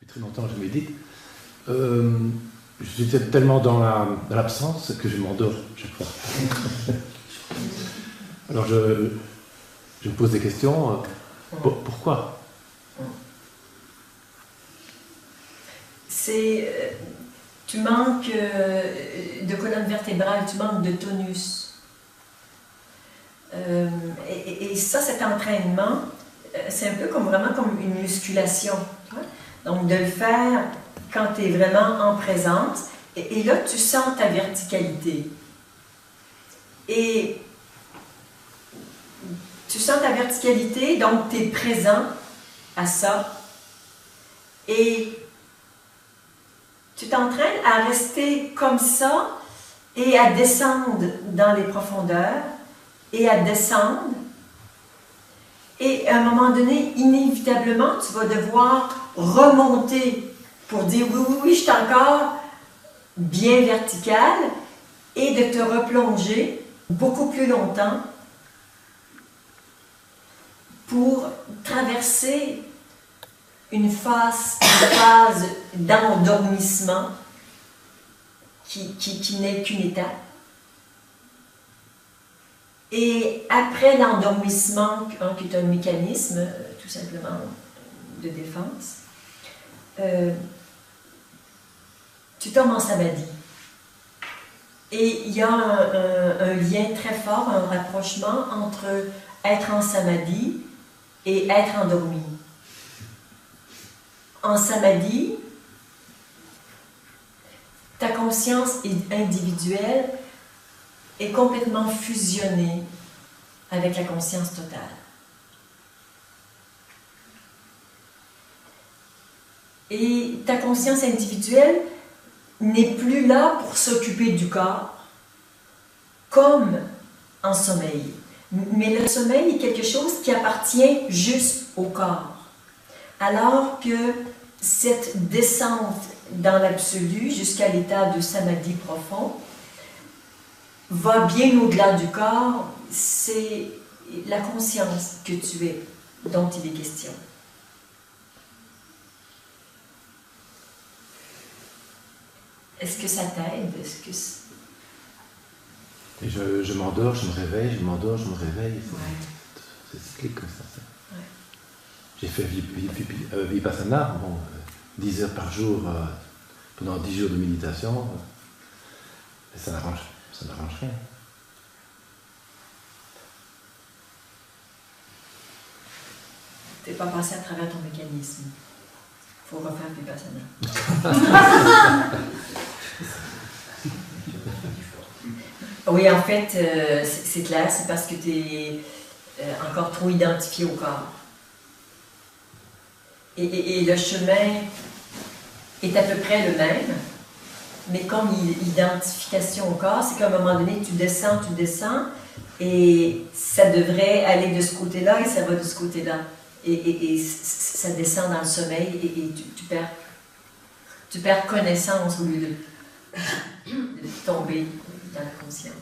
Très longtemps je médite. J'étais tellement dans l'absence que je m'endors chaque fois. Alors je me pose des questions. Pourquoi? Tu manques de colonne vertébrale, tu manques de tonus. Et ça, cet entraînement, c'est un peu vraiment comme une musculation. Donc de le faire quand tu es vraiment en présence, et là tu sens ta verticalité. Et tu sens ta verticalité, donc tu es présent à ça. Et tu t'entraînes à rester comme ça et à descendre dans les profondeurs et à descendre. Et à un moment donné, inévitablement, tu vas devoir remonter pour dire oui, je suis encore bien vertical et de te replonger beaucoup plus longtemps pour traverser une phase d'endormissement qui n'est qu'une étape. Et après l'endormissement, qui est un mécanisme tout simplement de défense, tu tombes en samadhi. Et il y a un lien très fort, un rapprochement entre être en samadhi et être endormi. En samadhi, ta conscience individuelle est complètement fusionnée avec la conscience totale. Et ta conscience individuelle n'est plus là pour s'occuper du corps, comme en sommeil. Mais le sommeil est quelque chose qui appartient juste au corps. Alors que cette descente dans l'absolu jusqu'à l'état de samadhi profond va bien au-delà du corps, c'est la conscience que tu es, dont il est question. Est-ce que ça t'aide? Et je m'endors, je me réveille, je m'endors, je me réveille. C'est cyclique comme ça. Ouais. J'ai fait Vipassana, 10 heures par jour, pendant 10 jours de méditation. Et ça n'arrange rien. Tu n'es pas passé à travers ton mécanisme. Il faut refaire Vipassana. Oui, en fait, c'est clair, c'est parce que tu es encore trop identifié au corps. Et le chemin est à peu près le même, mais comme l'identification au corps, c'est qu'à un moment donné, tu descends, et ça devrait aller de ce côté-là, et ça va de ce côté-là. Et ça descend dans le sommeil, et tu perds connaissance au lieu de tomber dans la conscience.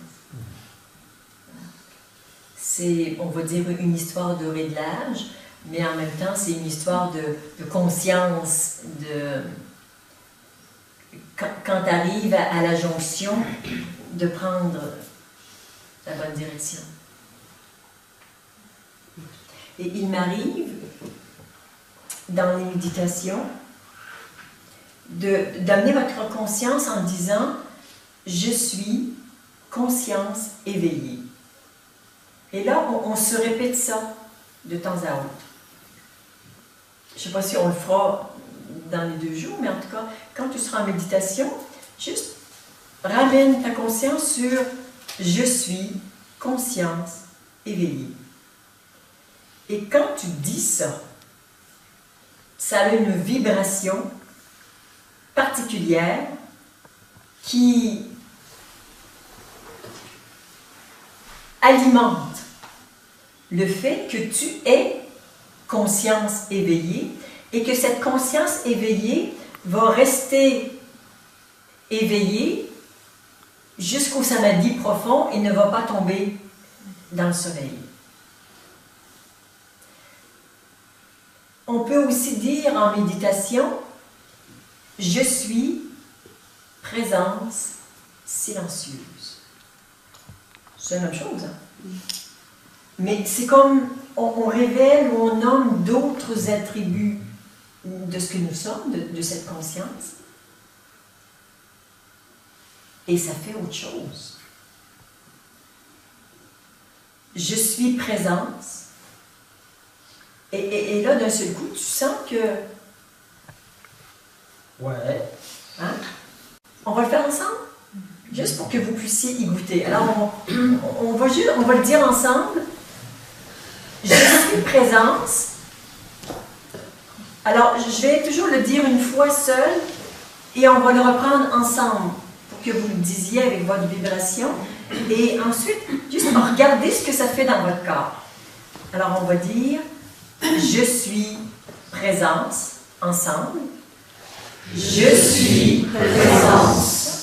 C'est, on va dire, une histoire de réglage, mais en même temps, c'est une histoire de conscience, quand tu arrives à la jonction, de prendre la bonne direction. Et il m'arrive, dans les méditations, d'amener votre conscience en disant « Je suis conscience éveillée ». Et là, on se répète ça de temps à autre. Je ne sais pas si on le fera dans les 2 jours, mais en tout cas, quand tu seras en méditation, juste ramène ta conscience sur « Je suis conscience éveillée ». Et quand tu dis ça, ça a une vibration particulière qui alimente le fait que tu es conscience éveillée et que cette conscience éveillée va rester éveillée jusqu'au samadhi profond et ne va pas tomber dans le sommeil. On peut aussi dire en méditation Je suis présence silencieuse. C'est la même chose, hein? Mais c'est comme on révèle ou on nomme d'autres attributs de ce que nous sommes, de cette conscience. Et ça fait autre chose. Je suis présence. Et là, d'un seul coup, tu sens que... Ouais. Hein? On va le faire ensemble? Juste pour que vous puissiez y goûter. Alors, on va le dire ensemble. Je suis présence. Alors, je vais toujours le dire une fois seul et on va le reprendre ensemble pour que vous le disiez avec votre vibration. Et ensuite, juste regardez ce que ça fait dans votre corps. Alors, on va dire je suis présence ensemble. Je suis présence.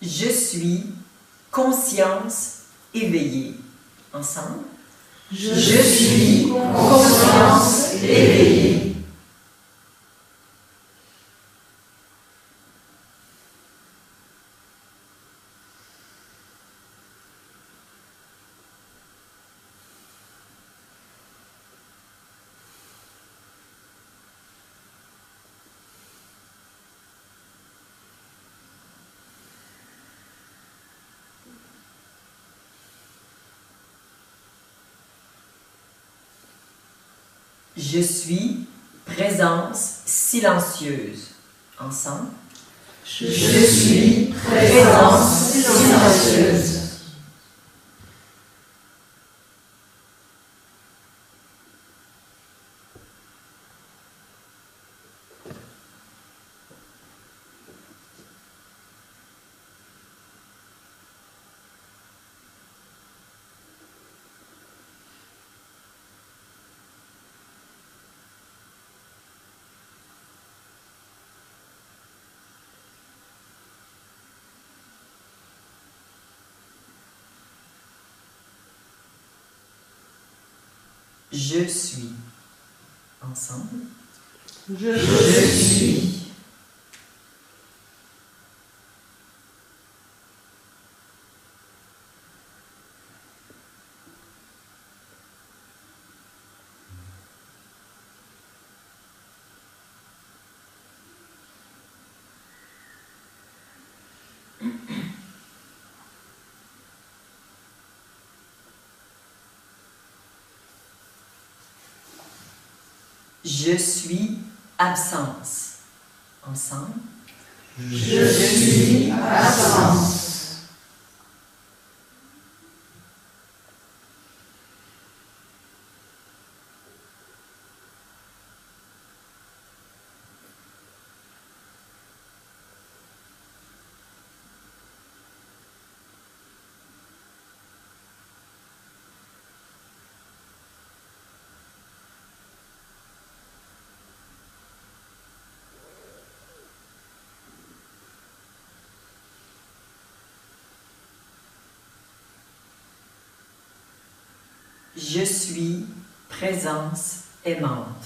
Je suis conscience éveillée. Ensemble. Je suis conscience éveillée. Je suis présence silencieuse. Ensemble. Je suis présence silencieuse. Je suis. Ensemble. Je suis. Je suis absence. Ensemble. Je suis absence. Je suis présence aimante.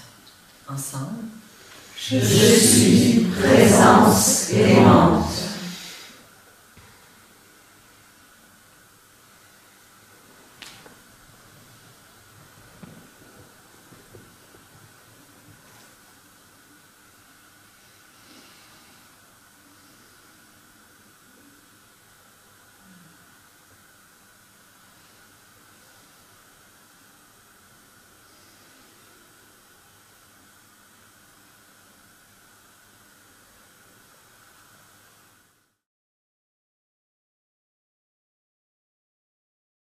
Ensemble. Je suis présence aimante.